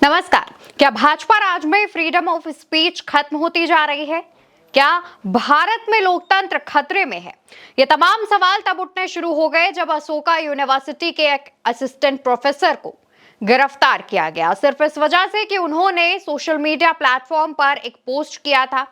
नमस्कार। क्या भाजपा राज में फ्रीडम ऑफ स्पीच खत्म होती जा रही है? क्या भारत में लोकतंत्र खतरे में है? ये तमाम सवाल तब उठने शुरू हो गए जब अशोका यूनिवर्सिटी के एक असिस्टेंट प्रोफेसर को गिरफ्तार किया गया, सिर्फ इस वजह से कि उन्होंने सोशल मीडिया प्लेटफॉर्म पर एक पोस्ट किया था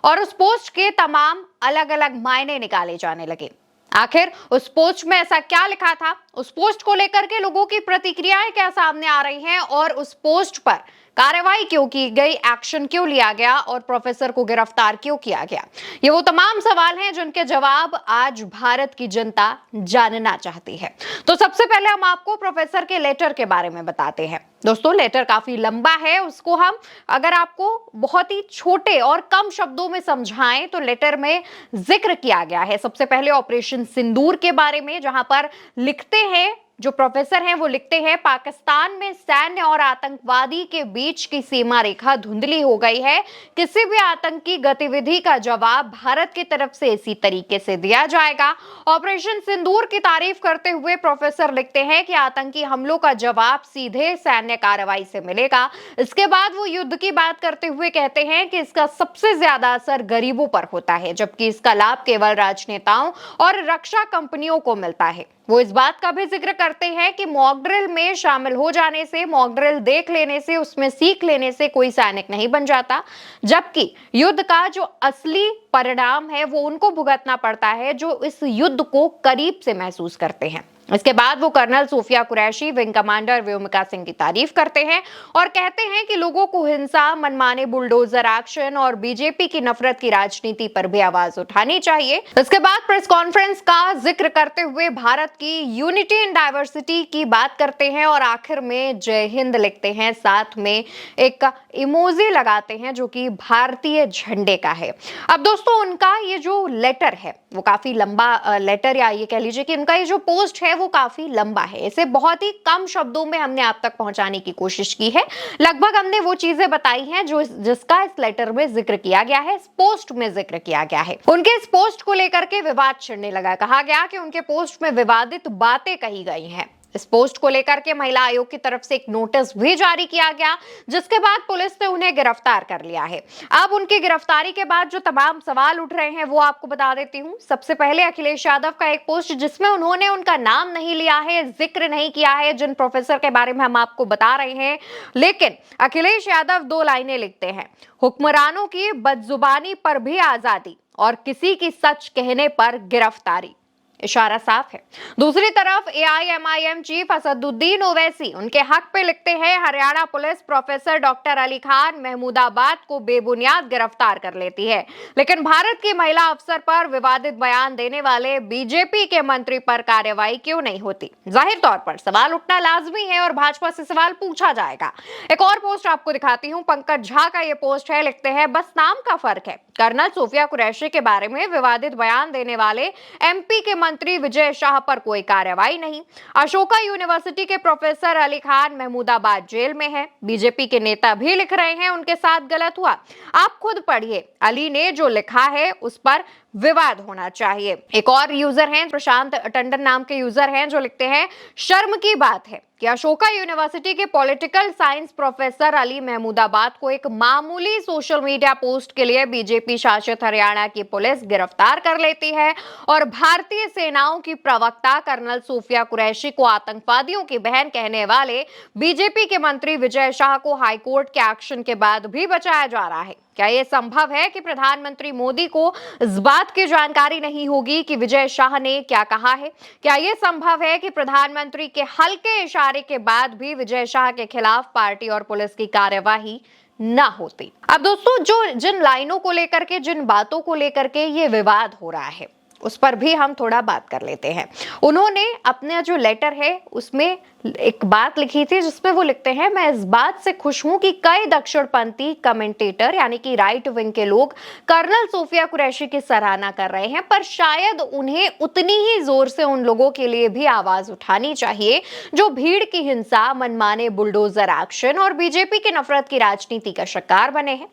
और उस पोस्ट के तमाम अलग अलग मायने निकाले जाने लगे। आखिर उस पोस्ट में ऐसा क्या लिखा था, उस पोस्ट को लेकर के लोगों की प्रतिक्रियाएं क्या सामने आ रही हैं और उस पोस्ट पर कार्रवाई क्यों की गई, एक्शन क्यों लिया गया और प्रोफेसर को गिरफ्तार क्यों किया गया? ये वो तमाम सवाल हैं जिनके जवाब आज भारत की जनता जानना चाहती है। तो सबसे पहले हम आपको प्रोफेसर के लेटर के बारे में बताते हैं। दोस्तों, लेटर काफी लंबा है, उसको हम अगर आपको बहुत ही छोटे और कम शब्दों में समझाएं तो लेटर में जिक्र किया गया है सबसे पहले ऑपरेशन सिंदूर के बारे में, जहां पर लिखते हैं, जो प्रोफेसर हैं वो लिखते हैं, पाकिस्तान में सैन्य और आतंकवादी के बीच की सीमा रेखा धुंधली हो गई है। किसी भी आतंकी गतिविधि का जवाब भारत की तरफ से इसी तरीके से दिया जाएगा। ऑपरेशन सिंदूर की तारीफ करते हुए प्रोफेसर लिखते हैं कि आतंकी हमलों का जवाब सीधे सैन्य कार्रवाई से मिलेगा। इसके बाद वो युद्ध की बात करते हुए कहते हैं कि इसका सबसे ज्यादा असर गरीबों पर होता है, जबकि इसका लाभ केवल राजनेताओं और रक्षा कंपनियों को मिलता है। वो इस बात का भी जिक्र करते हैं कि मॉक ड्रिल में शामिल हो जाने से, मॉक ड्रिल देख लेने से, उसमें सीख लेने से कोई सैनिक नहीं बन जाता, जबकि युद्ध का जो असली परिणाम है वो उनको भुगतना पड़ता है जो इस युद्ध को करीब से महसूस करते हैं। इसके बाद वो कर्नल सूफिया कुरैशी, विंग कमांडर व्योमिका सिंह की तारीफ करते हैं और कहते हैं कि लोगों को हिंसा, मनमाने बुलडोजर एक्शन और बीजेपी की नफरत की राजनीति पर भी आवाज उठानी चाहिए। इसके बाद प्रेस कॉन्फ्रेंस का जिक्र करते हुए भारत की यूनिटी इन डाइवर्सिटी की बात करते हैं और आखिर में जय हिंद लिखते हैं, साथ में एक इमोजी लगाते हैं जो कि भारतीय झंडे का है। अब दोस्तों, उनका ये जो लेटर है वो काफी लंबा लेटर, या ये कह लीजिए कि उनका ये जो पोस्ट है वो काफी लंबा है। इसे बहुत ही कम शब्दों में हमने आप तक पहुंचाने की कोशिश की है। लगभग हमने वो चीजें बताई हैं जो जिसका इस लेटर में जिक्र किया गया है, इस पोस्ट में जिक्र किया गया है। उनके इस पोस्ट को लेकर के विवाद छिड़ने लगा। कहा गया कि उनके पोस्ट में विवादित बातें कही गई हैं। इस पोस्ट को लेकर के महिला आयोग की तरफ से एक नोटिस भी जारी किया गया, जिसके बाद पुलिस ने उन्हें गिरफ्तार कर लिया है। अब उनकी गिरफ्तारी के बाद जो तमाम सवाल उठ रहे हैं वो आपको बता देती हूं। सबसे पहले अखिलेश यादव का एक पोस्ट जिसमें उन्होंने उनका नाम नहीं लिया है, जिक्र नहीं किया है, जिन प्रोफेसर के बारे में हम आपको बता रहे हैं, लेकिन अखिलेश यादव 2 लाइनें लिखते हैं, हुक्मरानों की बदजुबानी पर भी आजादी और किसी की सच कहने पर गिरफ्तारी। इशारा साफ है। दूसरी तरफ एआईएमआईएम चीफ असदुद्दीन ओवैसी उनके हक पे लिखते हैं, Haryana police professor doctor Ali Khan Mahmudabad को बेबुनियाद गिरफ्तार कर लेती है, लेकिन भारत की महिला अफसर पर विवादित बयान देने वाले बीजेपी के मंत्री पर कार्रवाई क्यों नहीं होती? जाहिर तौर पर सवाल उठना लाजमी है और भाजपा से सवाल पूछा जाएगा। एक और पोस्ट आपको दिखाती हूं, पंकज झा का ये पोस्ट है, लिखते हैं, बस नाम का फर्क है। कर्नल सूफिया कुरैशी के बारे में विवादित बयान देने वाले एमपी के मंत्री विजय शाह पर कोई कार्रवाई नहीं। अशोका यूनिवर्सिटी के प्रोफेसर अली खान महमूदाबाद जेल में है। बीजेपी के नेता भी लिख रहे हैं उनके साथ गलत हुआ। आप खुद पढ़िए, अली ने जो लिखा है उस पर विवाद होना चाहिए। एक और यूजर हैं, प्रशांत टंडन नाम के यूजर हैं, जो लिखते हैं, शर्म की बात है कि अशोका यूनिवर्सिटी के political science professor Ali Mahmudabad को एक मामूली सोशल मीडिया पोस्ट के लिए बीजेपी शासित हरियाणा की पुलिस गिरफ्तार कर लेती है और भारतीय सेनाओं की प्रवक्ता कर्नल सूफिया कुरैशी को आतंकवादियों की बहन कहने वाले बीजेपी के मंत्री विजय शाह को हाईकोर्ट के एक्शन के बाद भी बचाया जा रहा है। क्या यह संभव है कि प्रधानमंत्री मोदी को इस बात की जानकारी नहीं होगी कि विजय शाह ने क्या कहा है? क्या यह संभव है कि प्रधानमंत्री के हल्के इशारे के बाद भी विजय शाह के खिलाफ पार्टी और पुलिस की कार्यवाही ना होती? अब दोस्तों, जो जिन लाइनों को लेकर के, जिन बातों को लेकर के ये विवाद हो रहा है, उस पर भी हम थोड़ा बात कर लेते हैं। उन्होंने अपना जो लेटर है उसमें एक बात लिखी थी जिसमें वो लिखते हैं, मैं इस बात से खुश हूं कि कई दक्षिणपंथी कमेंटेटर यानी कि राइट विंग के लोग कर्नल सूफिया कुरैशी की सराहना कर रहे हैं, पर शायद उन्हें उतनी ही जोर से उन लोगों के लिए भी आवाज उठानी चाहिए जो भीड़ की हिंसा, मनमाने बुलडोजर एक्शन और बीजेपी की नफरत की राजनीति का शिकार बने हैं।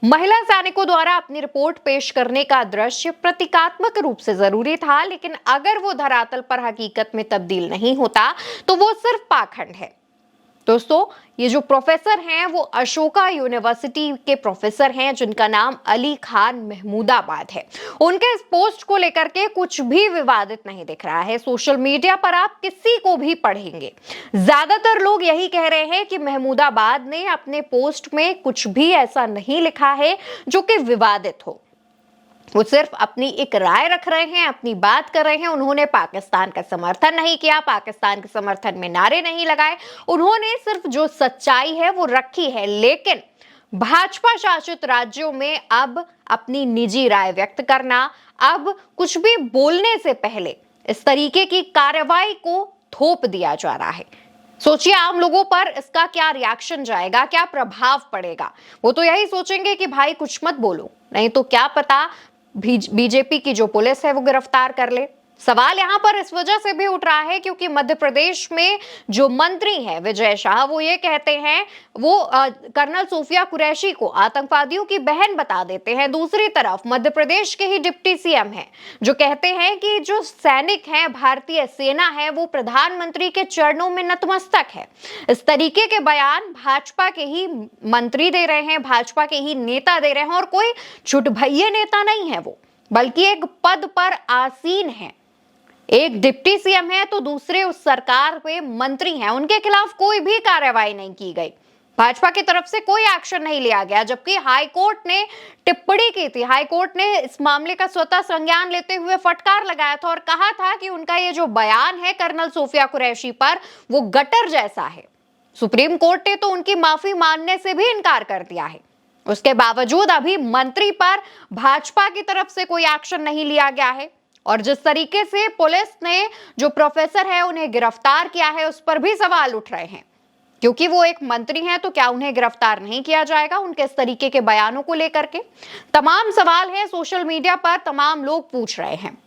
महिला सैनिकों द्वारा अपनी रिपोर्ट पेश करने का दृश्य प्रतीकात्मक रूप से जरूरी था, लेकिन अगर वो धरातल पर हकीकत में तब्दील नहीं होता तो वो सिर्फ पाखंड है। दोस्तों, ये जो प्रोफेसर हैं वो अशोका यूनिवर्सिटी के प्रोफेसर हैं जिनका नाम अली खान महमूदाबाद है। उनके इस पोस्ट को लेकर के कुछ भी विवादित नहीं दिख रहा है। सोशल मीडिया पर आप किसी को भी पढ़ेंगे, ज्यादातर लोग यही कह रहे हैं कि महमूदाबाद ने अपने पोस्ट में कुछ भी ऐसा नहीं लिखा है जो कि विवादित हो। वो सिर्फ अपनी एक राय रख रहे हैं, अपनी बात कर रहे हैं। उन्होंने पाकिस्तान का समर्थन नहीं किया, पाकिस्तान के समर्थन में नारे नहीं लगाए। उन्होंने सिर्फ जो सच्चाई है वो रखी है। लेकिन भाजपा शासित राज्यों में अब अपनी निजी राय व्यक्त करना, अब कुछ भी बोलने से पहले इस तरीके की कार्रवाई को थोप दिया जा रहा है। सोचिए आम लोगों पर इसका क्या रिएक्शन जाएगा, क्या प्रभाव पड़ेगा। वो तो यही सोचेंगे कि भाई कुछ मत बोलो, नहीं तो क्या पता बीजेपी की जो पुलिस है वो गिरफ्तार कर ले। सवाल यहां पर इस वजह से भी उठ रहा है क्योंकि मध्य प्रदेश में जो मंत्री हैं विजय शाह, वो ये कहते हैं, वो कर्नल सूफिया कुरैशी को आतंकवादियों की बहन बता देते हैं। दूसरी तरफ मध्य प्रदेश के ही डिप्टी सीएम हैं जो कहते हैं कि जो सैनिक हैं, भारतीय सेना है, वो प्रधानमंत्री के चरणों में नतमस्तक है। इस तरीके के बयान भाजपा के ही मंत्री दे रहे हैं, भाजपा के ही नेता दे रहे हैं, और कोई छुटभइये नेता नहीं है वो, बल्कि एक पद पर आसीन है। एक डिप्टी सीएम है तो दूसरे उस सरकार पे मंत्री हैं। उनके खिलाफ कोई भी कार्रवाई नहीं की गई, भाजपा की तरफ से कोई एक्शन नहीं लिया गया, जबकि हाईकोर्ट ने टिप्पणी की थी। हाईकोर्ट ने इस मामले का स्वतः संज्ञान लेते हुए फटकार लगाया था और कहा था कि उनका ये जो बयान है कर्नल सूफिया कुरैशी पर, वो गटर जैसा है। सुप्रीम कोर्ट ने तो उनकी माफी मानने से भी इनकार कर दिया है। उसके बावजूद अभी मंत्री पर भाजपा की तरफ से कोई एक्शन नहीं लिया गया है। और जिस तरीके से पुलिस ने जो प्रोफेसर है उन्हें गिरफ्तार किया है, उस पर भी सवाल उठ रहे हैं, क्योंकि वो एक मंत्री हैं तो क्या उन्हें गिरफ्तार नहीं किया जाएगा उनके इस तरीके के बयानों को लेकर के। तमाम सवाल हैं सोशल मीडिया पर, तमाम लोग पूछ रहे हैं।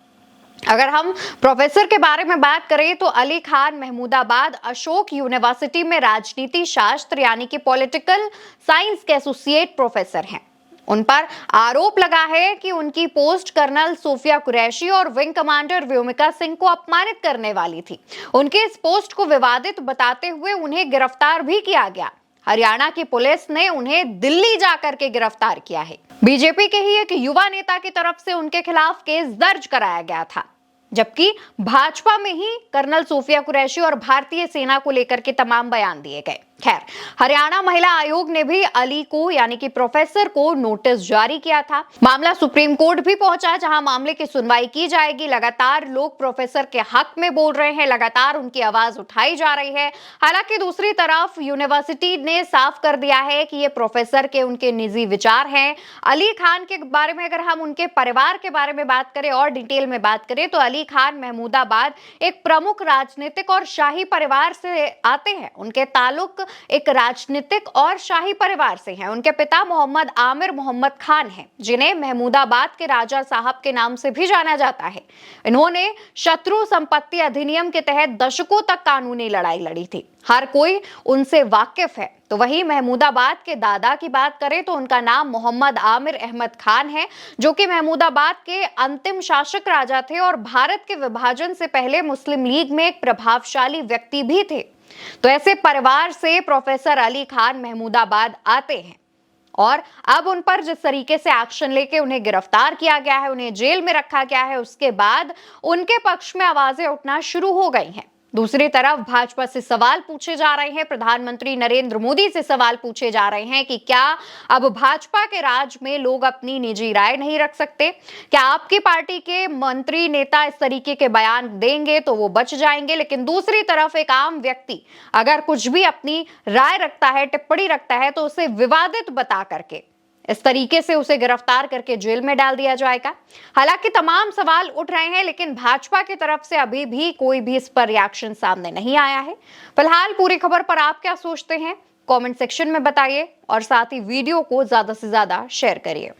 अगर हम प्रोफेसर के बारे में बात करें तो अली खान महमूदाबाद अशोक यूनिवर्सिटी में राजनीति शास्त्र यानी कि पॉलिटिकल साइंस के एसोसिएट प्रोफेसर हैं। उन पर आरोप लगा है कि उनकी पोस्ट कर्नल सूफिया कुरैशी और विंग कमांडर व्योमिका सिंह को अपमानित करने वाली थी। उनके इस पोस्ट को विवादित बताते हुए उन्हें गिरफ्तार भी किया गया। हरियाणा की पुलिस ने उन्हें दिल्ली जाकर के गिरफ्तार किया है। बीजेपी के ही एक युवा नेता की तरफ से उनके खिलाफ केस दर्ज कराया गया था, जबकि भाजपा में ही कर्नल सूफिया कुरैशी और भारतीय सेना को लेकर के तमाम बयान दिए गए। खैर, हरियाणा महिला आयोग ने भी अली को यानी कि प्रोफेसर को नोटिस जारी किया था। मामला सुप्रीम कोर्ट भी पहुंचा, जहां मामले की सुनवाई की जाएगी। लगातार लोग प्रोफेसर के हक में बोल रहे हैं, लगातार उनकी आवाज उठाई जा रही है। हालांकि दूसरी तरफ यूनिवर्सिटी ने साफ कर दिया है कि ये प्रोफेसर के उनके निजी विचार हैं। अली खान के बारे में अगर हम उनके परिवार के बारे में बात करें और डिटेल में बात करें तो अली खान महमूदाबाद एक प्रमुख राजनीतिक और शाही परिवार से आते हैं। उनके ताल्लुक एक राजनीतिक और शाही परिवार से हैं। उनके पिता मोहम्मद आमिर मोहम्मद खान हैं, जिन्हें महमूदाबाद के राजा साहब के नाम से भी जाना जाता है। इन्होंने शत्रु संपत्ति अधिनियम के तहत दशकों तक कानूनी लड़ाई लड़ी थी। हर कोई उनसे वाकिफ है। तो वहीं महमूदाबाद के दादा की बात करें तो उनका नाम मोहम्मद आमिर अहमद खान है, जो कि महमूदाबाद के अंतिम शासक राजा थे और भारत के विभाजन से पहले मुस्लिम लीग में एक प्रभावशाली व्यक्ति भी थे। तो ऐसे परिवार से प्रोफेसर अली खान महमूदाबाद आते हैं और अब उन पर जिस तरीके से एक्शन लेके उन्हें गिरफ्तार किया गया है, उन्हें जेल में रखा गया है, उसके बाद उनके पक्ष में आवाजें उठना शुरू हो गई हैं। दूसरी तरफ भाजपा से सवाल पूछे जा रहे हैं, प्रधानमंत्री नरेंद्र मोदी से सवाल पूछे जा रहे हैं कि क्या अब भाजपा के राज में लोग अपनी निजी राय नहीं रख सकते? क्या आपकी पार्टी के मंत्री नेता इस तरीके के बयान देंगे तो वो बच जाएंगे, लेकिन दूसरी तरफ एक आम व्यक्ति अगर कुछ भी अपनी राय रखता है, टिप्पणी रखता है, तो उसे विवादित बता करके इस तरीके से उसे गिरफ्तार करके जेल में डाल दिया जाएगा। हालांकि तमाम सवाल उठ रहे हैं, लेकिन भाजपा की तरफ से अभी भी कोई भी इस पर रिएक्शन सामने नहीं आया है। फिलहाल पूरी खबर पर आप क्या सोचते हैं, कमेंट सेक्शन में बताइए और साथ ही वीडियो को ज्यादा से ज्यादा शेयर करिए।